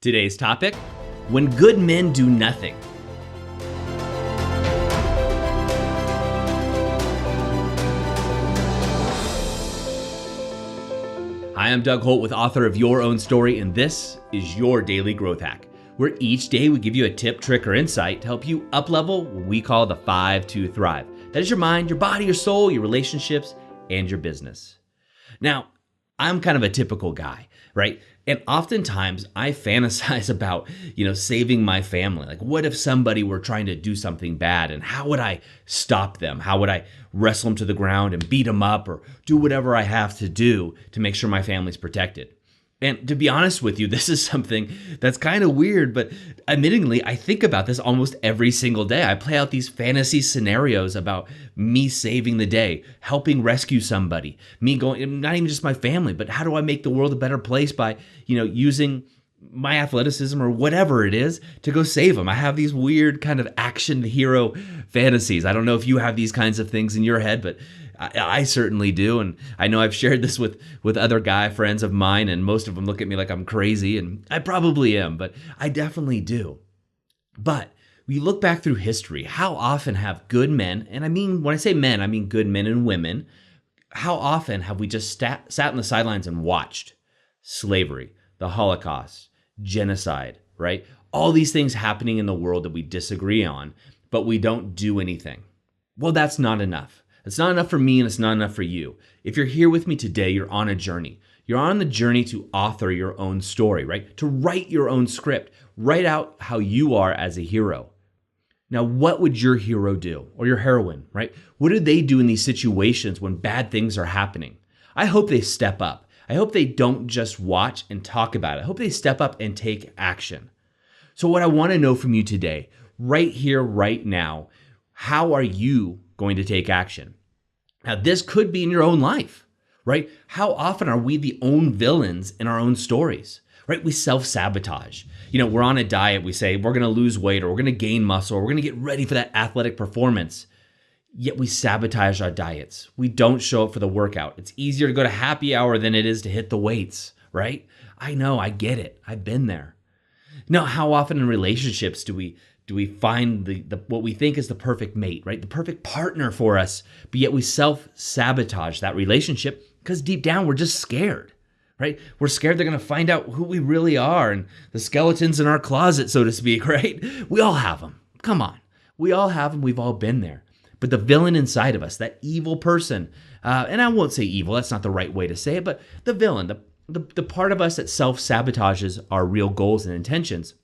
Today's topic, when good men do nothing. Hi, I'm Doug Holt, with author of Your Own Story, and this is your Daily Growth Hack, where each day we give you a tip, trick, or insight to help you up-level what we call the 5 to Thrive. That is your mind, your body, your soul, your relationships, and your business. Now, I'm kind of a typical guy, right? And oftentimes I fantasize about, saving my family. Like, what if somebody were trying to do something bad, and how would I stop them? How would I wrestle them to the ground and beat them up, or do whatever I have to do to make sure my family's protected? And to be honest with you, this is something that's kind of weird, but admittingly, I think about this almost every single day. I play out these fantasy scenarios about me saving the day, helping rescue somebody, me going, not even just my family, but how do I make the world a better place by, using my athleticism or whatever it is to go save them. I have these weird kind of action hero fantasies. I don't know if you have these kinds of things in your head, but I certainly do. And I know I've shared this with other guy friends of mine, and most of them look at me like I'm crazy, and I probably am, but I definitely do. But we look back through history, how often have good men, and when I say men, I mean good men and women, how often have we just sat on the sidelines and watched slavery, the Holocaust, genocide, right? All these things happening in the world that we disagree on, but we don't do anything. Well, that's not enough. It's not enough for me, and it's not enough for you. If you're here with me today, you're on a journey. You're on the journey to author your own story, right? To write your own script. Write out how you are as a hero. Now, what would your hero do, or your heroine, right? What do they do in these situations when bad things are happening? I hope they step up. I hope they don't just watch and talk about it. I hope they step up and take action. So what I want to know from you today, right here, right now, how are you going to take action? Now, this could be in your own life, right? How often are we the own villains in our own stories, right? We self-sabotage. We're on a diet. We say we're going to lose weight, or we're going to gain muscle, or we're going to get ready for that athletic performance. Yet we sabotage our diets. We don't show up for the workout. It's easier to go to happy hour than it is to hit the weights, right? I know, I get it. I've been there. Now, how often in relationships do we find the what we think is the perfect mate, right? The perfect partner for us, but yet we self-sabotage that relationship because deep down we're just scared, right? We're scared they're going to find out who we really are and the skeletons in our closet, so to speak, right? We all have them. Come on. We all have them. We've all been there. But the villain inside of us, that evil person, and I won't say evil, that's not the right way to say it, but the villain, the part of us that self-sabotages our real goals and intentions.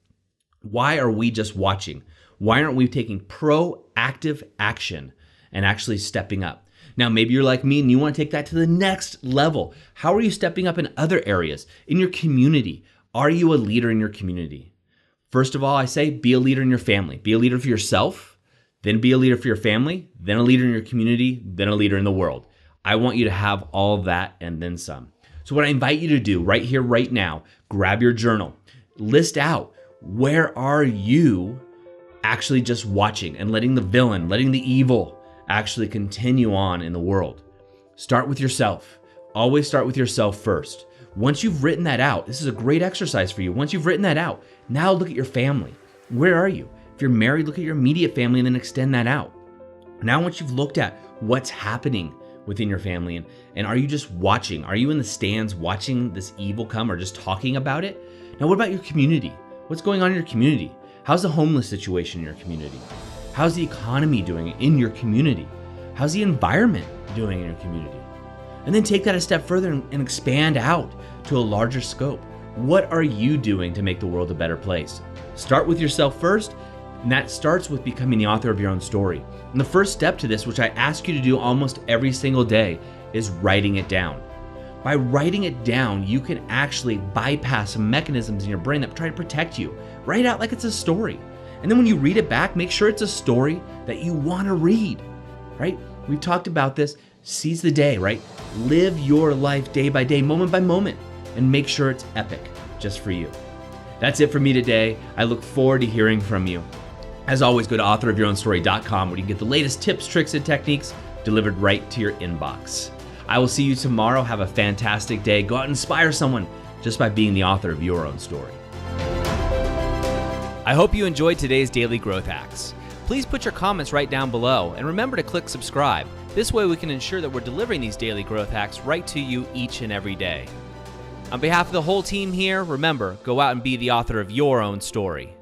Why are we just watching? Why aren't we taking proactive action and actually stepping up? Now, maybe you're like me and you want to take that to the next level. How are you stepping up in other areas? In your community, are you a leader in your community? First of all, I say be a leader in your family. Be a leader for yourself, then be a leader for your family, then a leader in your community, then a leader in the world. I want you to have all of that and then some. So what I invite you to do right here, right now, grab your journal, list out, where are you actually just watching and letting the villain, letting the evil actually continue on in the world? Start with yourself. Always start with yourself first. Once you've written that out, this is a great exercise for you. Once you've written that out, now look at your family. Where are you? If you're married, look at your immediate family and then extend that out. Now, once you've looked at what's happening within your family, and are you just watching? Are you in the stands watching this evil come, or just talking about it? Now, what about your community? What's going on in your community? How's the homeless situation in your community? How's the economy doing in your community? How's the environment doing in your community? And then take that a step further and expand out to a larger scope. What are you doing to make the world a better place? Start with yourself first, and that starts with becoming the author of your own story. And the first step to this, which I ask you to do almost every single day, is writing it down. By writing it down, you can actually bypass some mechanisms in your brain that try to protect you. Write it out like it's a story. And then when you read it back, make sure it's a story that you want to read, right? We've talked about this. Seize the day, right? Live your life day by day, moment by moment, and make sure it's epic just for you. That's it for me today. I look forward to hearing from you. As always, go to authorofyourownstory.com where you can get the latest tips, tricks, and techniques delivered right to your inbox. I will see you tomorrow. Have a fantastic day. Go out and inspire someone just by being the author of your own story. I hope you enjoyed today's Daily Growth Hacks. Please put your comments right down below and remember to click subscribe. This way we can ensure that we're delivering these daily growth hacks right to you each and every day. On behalf of the whole team here, remember, go out and be the author of your own story.